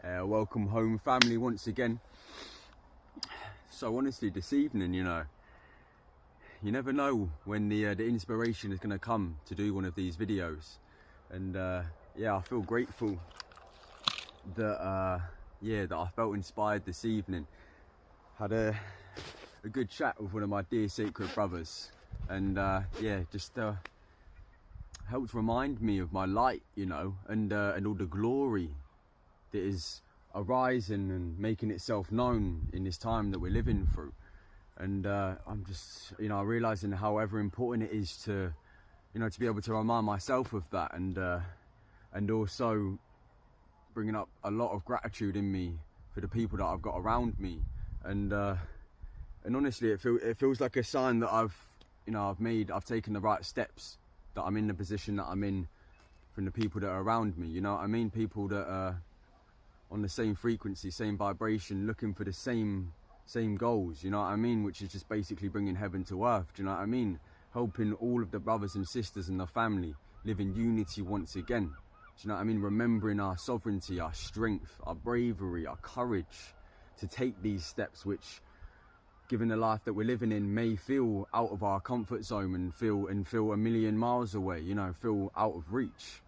Welcome home, family, once again. So honestly, this evening, you never know when the inspiration is going to come to do one of these videos. And yeah, I feel grateful that that I felt inspired this evening. Had a good chat with one of my dear sacred brothers, and yeah, just helped remind me of my light, and all the glory that is arising and making itself known in this time that we're living through. And I'm just, realizing however important it is to, to be able to remind myself of that, and also bringing up a lot of gratitude in me for the people that I've got around me. And honestly, it feels like a sign that I've taken the right steps, that I'm in the position that I'm in from the people that are around me. You know what I mean? People that are on the same frequency, same vibration, looking for the same goals, you know what I mean? Which is just basically bringing heaven to earth, do you know what I mean? Helping all of the brothers and sisters in the family live in unity once again, do you know what I mean? Remembering our sovereignty, our strength, our bravery, our courage to take these steps, which, given the life that we're living in, may feel out of our comfort zone and feel a million miles away, feel out of reach.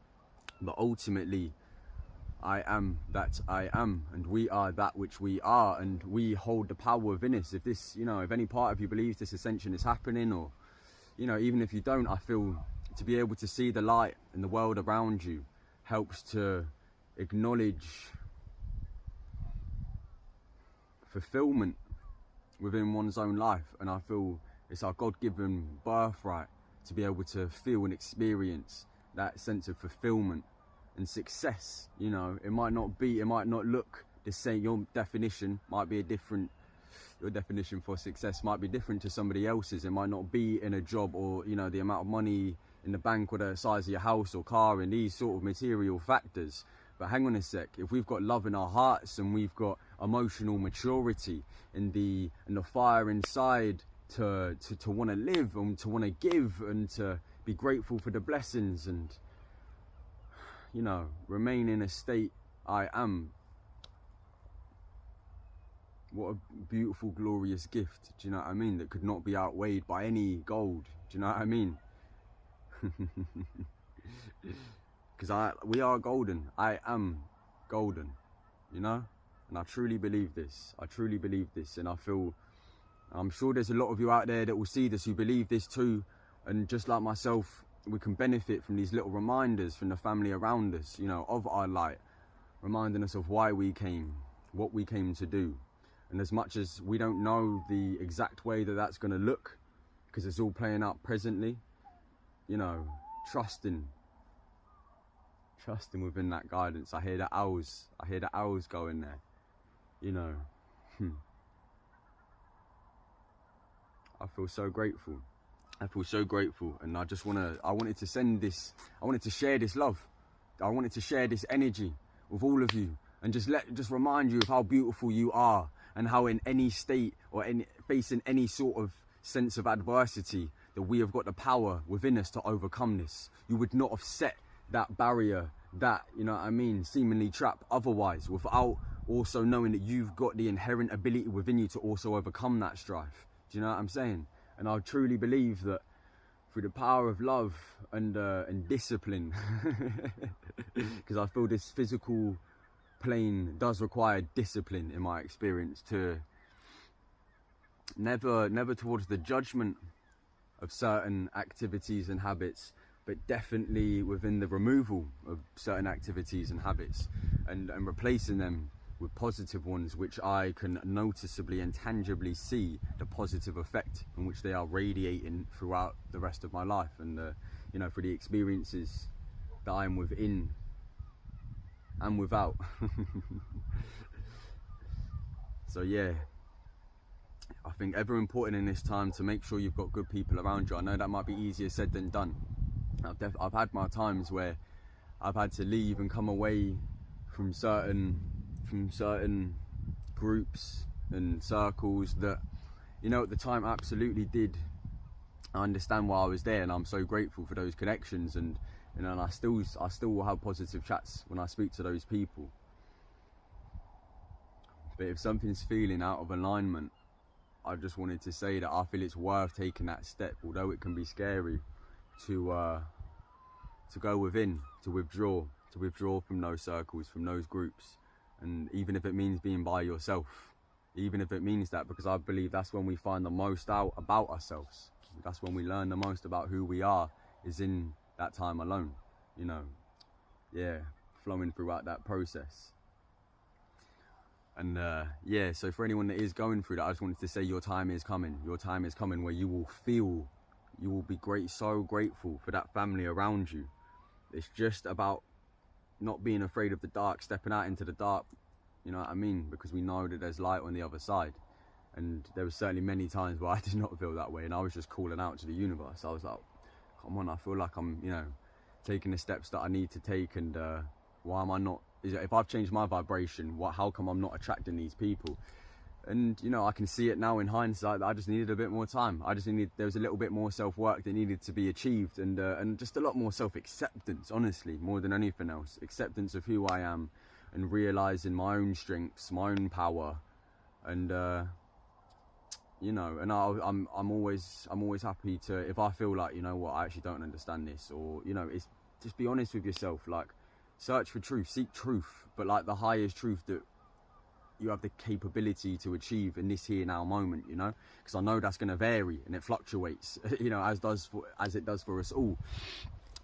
But ultimately, I am that I am, and we are that which we are, and we hold the power within us. If this, if any part of you believes this ascension is happening, or, even if you don't, I feel to be able to see the light in the world around you helps to acknowledge fulfillment within one's own life. And I feel it's our God-given birthright to be able to feel and experience that sense of fulfillment and success. It might not look the same. Your definition might be your definition for success might be different to somebody else's. It might not be in a job, or the amount of money in the bank, or the size of your house or car, and these sort of material factors. But hang on a sec, if we've got love in our hearts, and we've got emotional maturity and the fire inside to want to live and to want to give and to be grateful for the blessings, and remain in a state I am. What a beautiful, glorious gift, do you know what I mean? That could not be outweighed by any gold, do you know what I mean? Because we are golden. I am golden, and I truly believe this. And I'm sure there's a lot of you out there that will see this who believe this too, and just like myself, we can benefit from these little reminders from the family around us, of our light, reminding us of why we came, what we came to do. And as much as we don't know the exact way that that's going to look, because it's all playing out presently, trusting within that guidance. I hear the owls going there, I feel so grateful. And I wanted to share this love. I wanted to share this energy with all of you, and just remind you of how beautiful you are, and how in any state or facing any sort of sense of adversity, that we have got the power within us to overcome this. You would not have set that barrier, that, seemingly trap otherwise, without also knowing that you've got the inherent ability within you to also overcome that strife. Do you know what I'm saying? And I truly believe that through the power of love and discipline, because I feel this physical plane does require discipline in my experience, to never towards the judgment of certain activities and habits, but definitely within the removal of certain activities and habits, and replacing them with positive ones, which I can noticeably and tangibly see the positive effect in which they are radiating throughout the rest of my life, and for the experiences that I'm within and without. So yeah, I think ever important in this time to make sure you've got good people around you. I know that might be easier said than done. I've had my times where I've had to leave and come away from certain groups and circles that, at the time absolutely did. I understand why I was there, and I'm so grateful for those connections, and I still will have positive chats when I speak to those people. But if something's feeling out of alignment, I just wanted to say that I feel it's worth taking that step, although it can be scary, to go within, to withdraw from those circles, from those groups. And even if it means being by yourself, even if it means that, because I believe that's when we find the most out about ourselves. That's when we learn the most about who we are, is in that time alone, you know. Yeah, flowing throughout that process. And yeah, so for anyone that is going through that, I just wanted to say your time is coming. Your time is coming where you will feel, you will be so grateful for that family around you. It's just about not being afraid of the dark, stepping out into the dark, you know what I mean? Because we know that there's light on the other side. And there were certainly many times where I did not feel that way, and I was just calling out to the universe. I was like, come on, I feel like I'm, you know, taking the steps that I need to take, and why am I not, if I've changed my vibration, how come I'm not attracting these people? And you know, I can see it now in hindsight that I just needed a bit more time. There was a little bit more self-work that needed to be achieved, and just a lot more self-acceptance, honestly, more than anything else. Acceptance of who I am, and realizing my own strengths, my own power, and you know, and I'm always happy to, if I feel like, you know what, I actually don't understand this, or you know, it's just be honest with yourself. Like, search for truth, seek truth, but like the highest truth that you have the capability to achieve in this here now moment, you know, because I know that's going to vary and it fluctuates, you know, as it does for us all.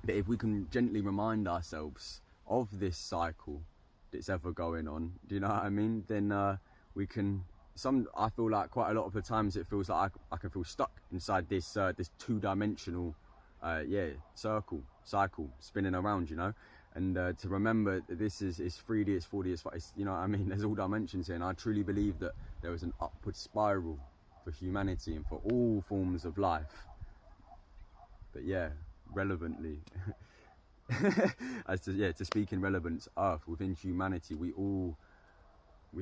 But if we can gently remind ourselves of this cycle that's ever going on, do you know what I mean? Then we can. I feel like quite a lot of the times it feels like I can feel stuck inside this two-dimensional cycle spinning around, you know. And to remember that this is 3D, it's 4D, it's, you know what I mean, there's all dimensions here, and I truly believe that there is an upward spiral for humanity and for all forms of life. But yeah, relevantly, to speak in relevance, Earth, within humanity, we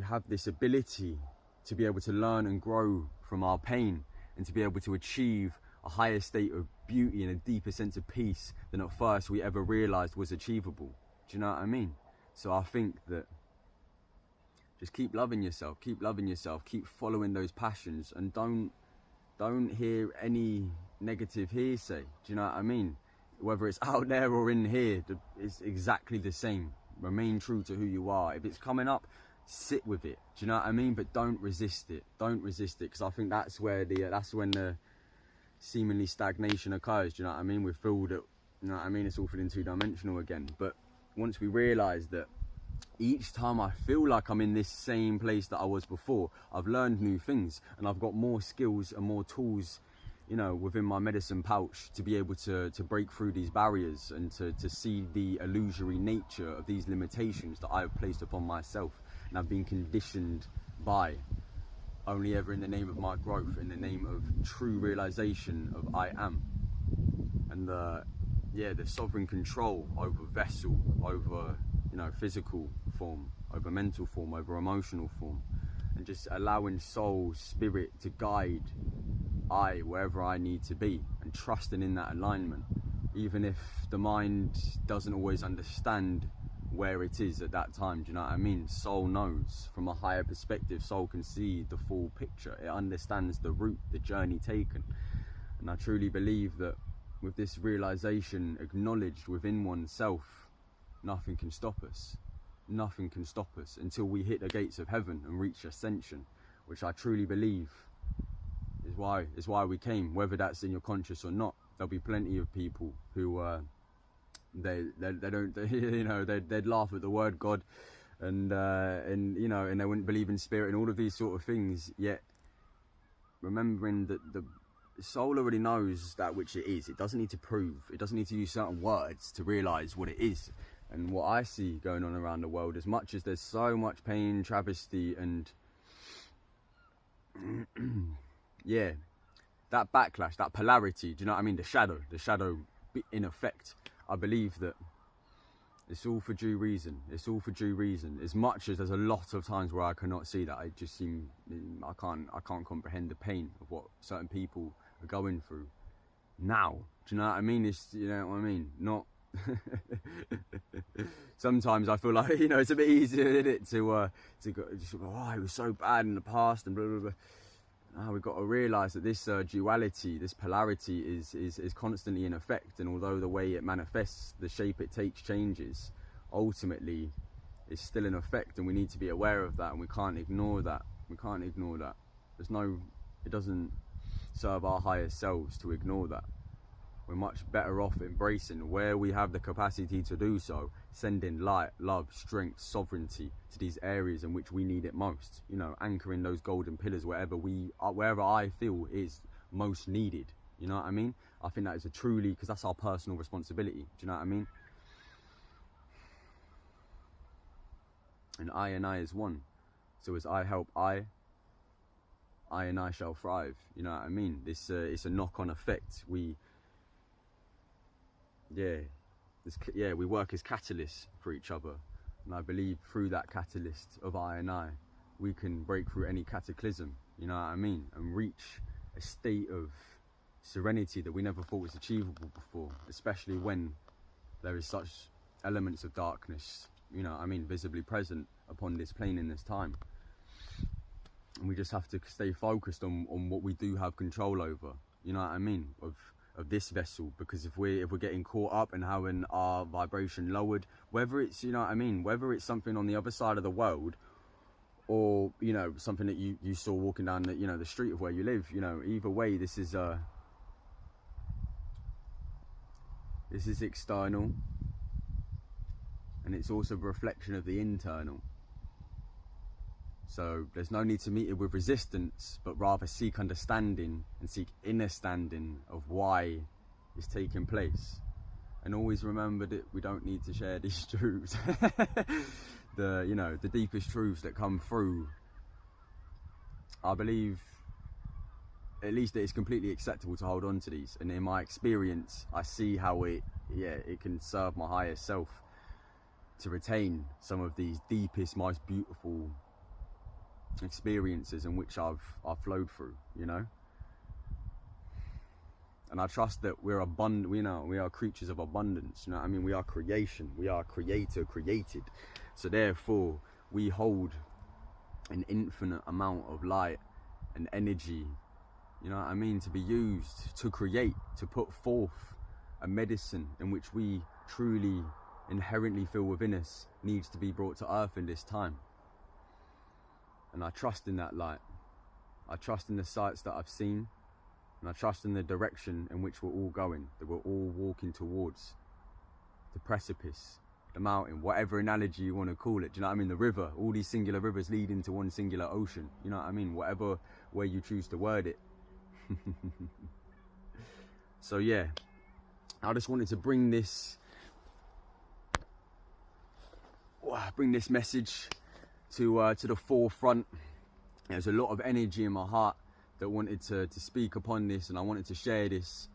have this ability to be able to learn and grow from our pain, and to be able to achieve a higher state of beauty and a deeper sense of peace than at first we ever realized was achievable. Do you know what I mean? So I think that just keep loving yourself, keep following those passions, and don't hear any negative hearsay. Do you know what I mean? Whether it's out there or in here, it's exactly the same. Remain true to who you are. If it's coming up, sit with it. Do you know what I mean? But don't resist it. Don't resist it, because I think that's when the seemingly stagnation occurs. Do you know what I mean? We feel that, you know what I mean, it's all feeling two-dimensional again. But once we realise that each time I feel like I'm in this same place that I was before, I've learned new things, and I've got more skills and more tools, you know, within my medicine pouch to be able to break through these barriers, and to see the illusory nature of these limitations that I've placed upon myself and I've been conditioned by, only ever in the name of my growth, in the name of true realization of I am, and the sovereign control over vessel, over, you know, physical form, over mental form, over emotional form, and just allowing soul, spirit to guide I wherever I need to be, and trusting in that alignment, even if the mind doesn't always understand where it is at that time. Do you know what I mean? Soul knows from a higher perspective. Soul can see the full picture. It understands the route, the journey taken. And I truly believe that with this realization acknowledged within oneself, nothing can stop us. Nothing can stop us until we hit the gates of heaven and reach ascension, which I truly believe is why we came. Whether that's in your conscious or not, there'll be plenty of people who they don't, you know, they'd laugh at the word God, and you know, and they wouldn't believe in spirit and all of these sort of things. Yet remembering that the soul already knows that which it is. It doesn't need to prove. It doesn't need to use certain words to realize what it is. And what I see going on around the world, as much as there's so much pain, travesty, and yeah, that backlash, that polarity, do you know what I mean? The shadow in effect, I believe that it's all for due reason. It's all for due reason. As much as there's a lot of times where I cannot see that, it just seems, I can't comprehend the pain of what certain people are going through now. Do you know what I mean? It's, you know what I mean? Not Sometimes I feel like, you know, it's a bit easier, isn't it, to go, oh, it was so bad in the past and blah blah blah. We've got to realise that this duality, this polarity is constantly in effect, and although the way it manifests, the shape it takes changes, ultimately it's still in effect, and we need to be aware of that, and we can't ignore that. We can't ignore that. It doesn't serve our higher selves to ignore that. We're much better off embracing, where we have the capacity to do so, sending light, love, strength, sovereignty to these areas in which we need it most. You know, anchoring those golden pillars wherever I feel is most needed. You know what I mean? I think that is because that's our personal responsibility. Do you know what I mean? And I is one. So as I help I and I shall thrive. You know what I mean? It's a knock-on effect. We work as catalysts for each other, and I believe through that catalyst of I and I, we can break through any cataclysm, you know what I mean, and reach a state of serenity that we never thought was achievable before, especially when there is such elements of darkness, you know what I mean, visibly present upon this plane in this time. And we just have to stay focused on what we do have control over, you know what I mean, of this vessel, because if we're getting caught up and having our vibration lowered, whether it's, you know what I mean, whether it's something on the other side of the world, or, you know, something that you saw walking down the, you know, the street of where you live, you know, either way, this is external, and it's also a reflection of the internal. So there's no need to meet it with resistance, but rather seek understanding and seek inner standing of why it's taking place. And always remember that we don't need to share these truths. The deepest truths that come through. I believe, at least, that it's completely acceptable to hold on to these. And in my experience, I see how it can serve my higher self to retain some of these deepest, most beautiful experiences in which I've flowed through, you know. And I trust that we're abundant. We are creatures of abundance, you know what I mean. We are creation, we are creator created, so therefore we hold an infinite amount of light and energy, you know what I mean, to be used to create, to put forth a medicine in which we truly inherently feel within us needs to be brought to earth in this time. And I trust in that light. I trust in the sights that I've seen, and I trust in the direction in which we're all going, that we're all walking towards the precipice, the mountain, whatever analogy you want to call it. Do you know what I mean? The river, all these singular rivers lead into one singular ocean. You know what I mean? Whatever way you choose to word it. So yeah, I just wanted to bring this message to the forefront. There's a lot of energy in my heart that wanted to speak upon this, and I wanted to share this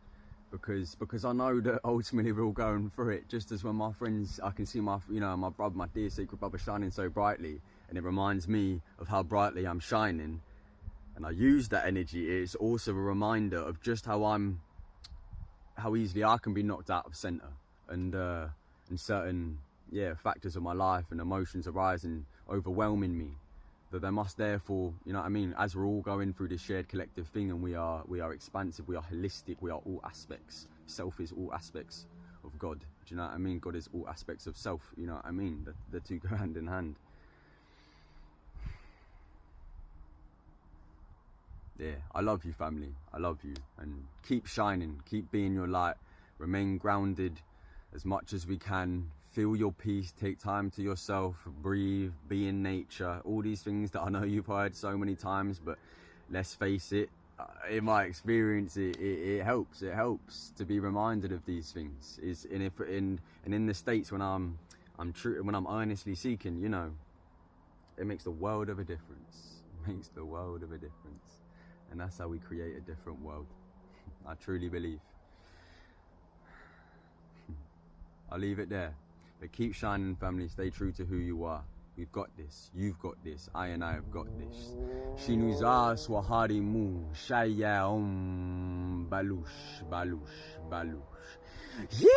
because I know that ultimately we're all going through it. Just as when my friends, I can see my brother, my dear sacred brother, shining so brightly, and it reminds me of how brightly I'm shining, and I use that energy. It's also a reminder of just how easily I can be knocked out of center, and certain factors of my life and emotions arising, overwhelming me, that there must therefore, you know what I mean, as we're all going through this shared collective thing, and we are expansive, we are holistic, we are all aspects. Self is all aspects of God. Do you know what I mean? God is all aspects of self. You know what I mean? The two go hand in hand. Yeah, I love you, family. I love you, and keep shining, keep being your light, remain grounded as much as we can. Feel your peace, take time to yourself, breathe, be in nature, all these things that I know you've heard so many times, but let's face it, in my experience, it helps to be reminded of these things. In the States, when I'm earnestly seeking, you know, it makes the world of a difference. It makes the world of a difference. And that's how we create a different world. I truly believe. I'll leave it there. But keep shining, family. Stay true to who you are. We've got this. You've got this. I and I have got this. Shinuza swaharimu shaya balush balush balush. Yeah.